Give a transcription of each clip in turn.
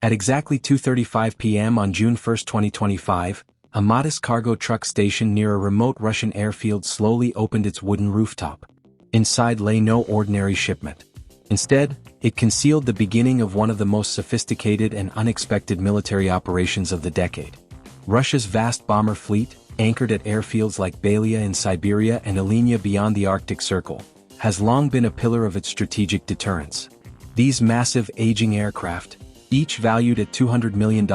At exactly 2:35 p.m. on June 1, 2025, a modest cargo truck stationed near a remote Russian airfield slowly opened its wooden rooftop. Inside lay no ordinary shipment. Instead, it concealed the beginning of one of the most sophisticated and unexpected military operations of the decade. Russia's vast bomber fleet, anchored at airfields like Belia in Siberia and Alenia beyond the Arctic Circle, has long been a pillar of its strategic deterrence. These massive aging aircraft, each valued at $200 million,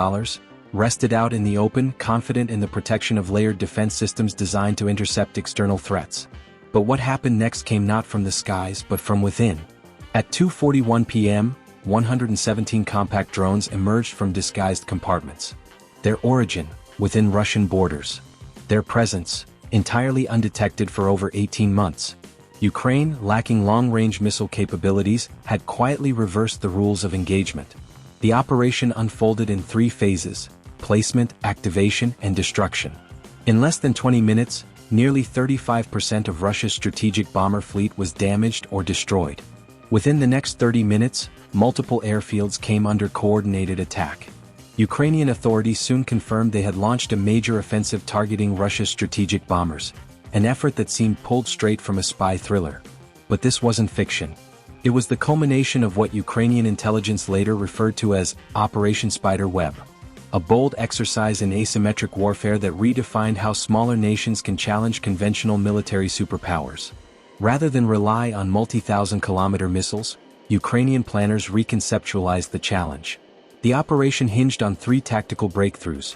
rested out in the open, confident in the protection of layered defense systems designed to intercept external threats. But what happened next came not from the skies but from within. At 2:41 p.m., 117 compact drones emerged from disguised compartments. Their origin, within Russian borders. Their presence, entirely undetected for over 18 months. Ukraine, lacking long-range missile capabilities, had quietly reversed the rules of engagement. The operation unfolded in 3 phases: placement, activation, and destruction. In less than 20 minutes, nearly 35% of Russia's strategic bomber fleet was damaged or destroyed. Within the next 30 minutes, multiple airfields came under coordinated attack. Ukrainian authorities soon confirmed they had launched a major offensive targeting Russia's strategic bombers, an effort that seemed pulled straight from a spy thriller. But this wasn't fiction. It was the culmination of what Ukrainian intelligence later referred to as Operation Spider Web, a bold exercise in asymmetric warfare that redefined how smaller nations can challenge conventional military superpowers. Rather than rely on multi-thousand-kilometer missiles, Ukrainian planners reconceptualized the challenge. The operation hinged on 3 tactical breakthroughs.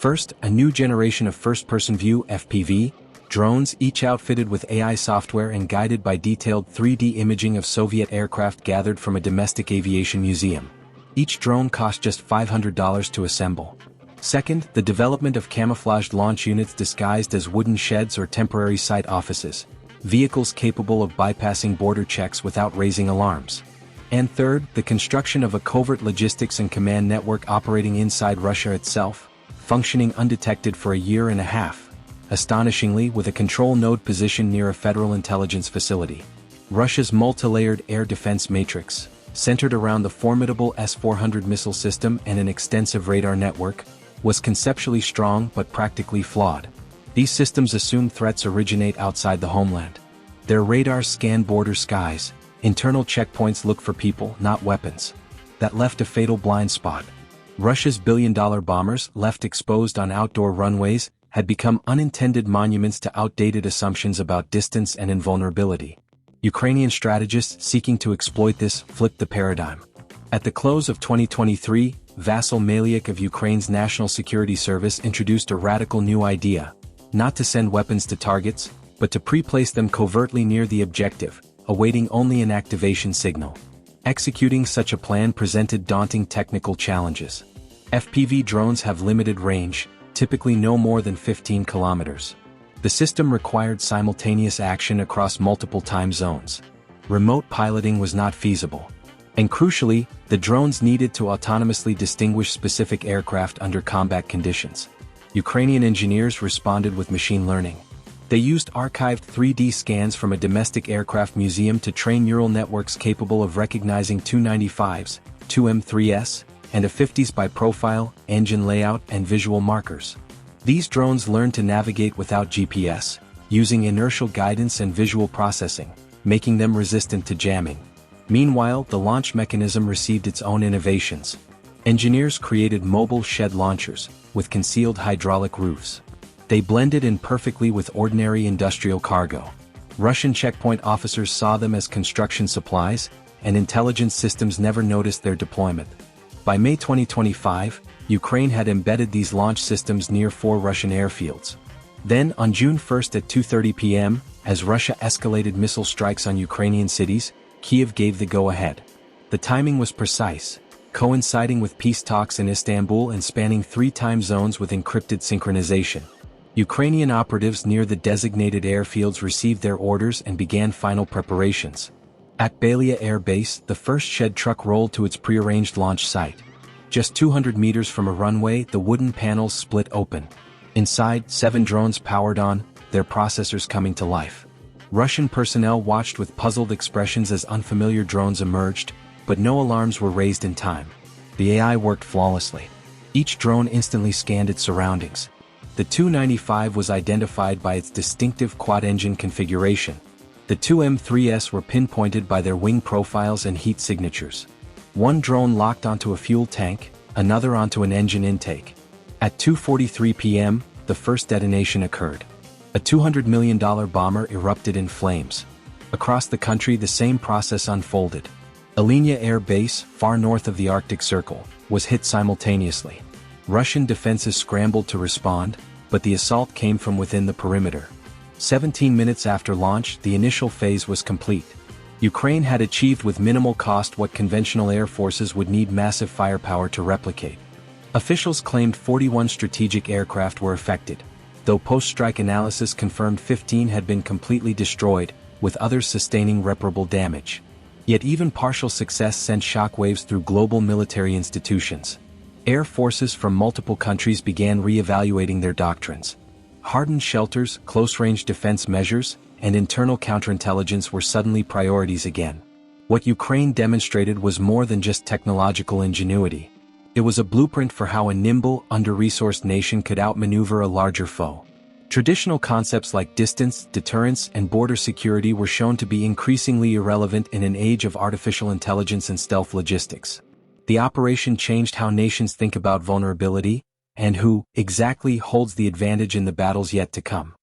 First, a new generation of first-person view (FPV) drones, each outfitted with AI software and guided by detailed 3D imaging of Soviet aircraft gathered from a domestic aviation museum. Each drone cost just $500 to assemble. Second, the development of camouflaged launch units disguised as wooden sheds or temporary site offices, vehicles capable of bypassing border checks without raising alarms. And third, the construction of a covert logistics and command network operating inside Russia itself, functioning undetected for a year and a half. Astonishingly, with a control node positioned near a federal intelligence facility. Russia's multi-layered air defense matrix, centered around the formidable S-400 missile system and an extensive radar network, was conceptually strong but practically flawed. These systems assume threats originate outside the homeland. Their radars scan border skies, internal checkpoints look for people, not weapons. That left a fatal blind spot. Russia's billion-dollar bombers, left exposed on outdoor runways, had become unintended monuments to outdated assumptions about distance and invulnerability. Ukrainian strategists seeking to exploit this flipped the paradigm. At the close of 2023, Vasyl Maliuk of Ukraine's National Security Service introduced a radical new idea: not to send weapons to targets, but to pre-place them covertly near the objective, awaiting only an activation signal. Executing such a plan presented daunting technical challenges. FPV drones have limited range, typically no more than 15 kilometers. The system required simultaneous action across multiple time zones. Remote piloting was not feasible. And crucially, the drones needed to autonomously distinguish specific aircraft under combat conditions. Ukrainian engineers responded with machine learning. They used archived 3D scans from a domestic aircraft museum to train neural networks capable of recognizing Tu-95s, Tu-M3s, and A-50s by profile, engine layout, and visual markers. These drones learned to navigate without GPS, using inertial guidance and visual processing, making them resistant to jamming. Meanwhile, the launch mechanism received its own innovations. Engineers created mobile shed launchers, with concealed hydraulic roofs. They blended in perfectly with ordinary industrial cargo. Russian checkpoint officers saw them as construction supplies, and intelligence systems never noticed their deployment. By May 2025, Ukraine had embedded these launch systems near 4 Russian airfields. Then, on June 1 at 2:30 p.m., as Russia escalated missile strikes on Ukrainian cities, Kyiv gave the go-ahead. The timing was precise, coinciding with peace talks in Istanbul and spanning 3 time zones with encrypted synchronization. Ukrainian operatives near the designated airfields received their orders and began final preparations. At Belia Air Base, the first shed truck rolled to its prearranged launch site. Just 200 meters from a runway, the wooden panels split open. Inside, 7 drones powered on, their processors coming to life. Russian personnel watched with puzzled expressions as unfamiliar drones emerged, but no alarms were raised in time. The AI worked flawlessly. Each drone instantly scanned its surroundings. The Tu-95 was identified by its distinctive quad-engine configuration. The Tu-M3s were pinpointed by their wing profiles and heat signatures. One drone locked onto a fuel tank, another onto an engine intake. At 2:43 p.m., the first detonation occurred. A $200 million bomber erupted in flames. Across the country, the same process unfolded. Alenia Air Base, far north of the Arctic Circle, was hit simultaneously. Russian defenses scrambled to respond, but the assault came from within the perimeter. 17 minutes after launch, the initial phase was complete. Ukraine had achieved with minimal cost what conventional air forces would need massive firepower to replicate. Officials claimed 41 strategic aircraft were affected, though post-strike analysis confirmed 15 had been completely destroyed, with others sustaining reparable damage. Yet even partial success sent shockwaves through global military institutions. Air forces from multiple countries began re-evaluating their doctrines. Hardened shelters, close-range defense measures, and internal counterintelligence were suddenly priorities again. What Ukraine demonstrated was more than just technological ingenuity. It was a blueprint for how a nimble, under-resourced nation could outmaneuver a larger foe. Traditional concepts like distance, deterrence, and border security were shown to be increasingly irrelevant in an age of artificial intelligence and stealth logistics. The operation changed how nations think about vulnerability, and who exactly holds the advantage in the battles yet to come.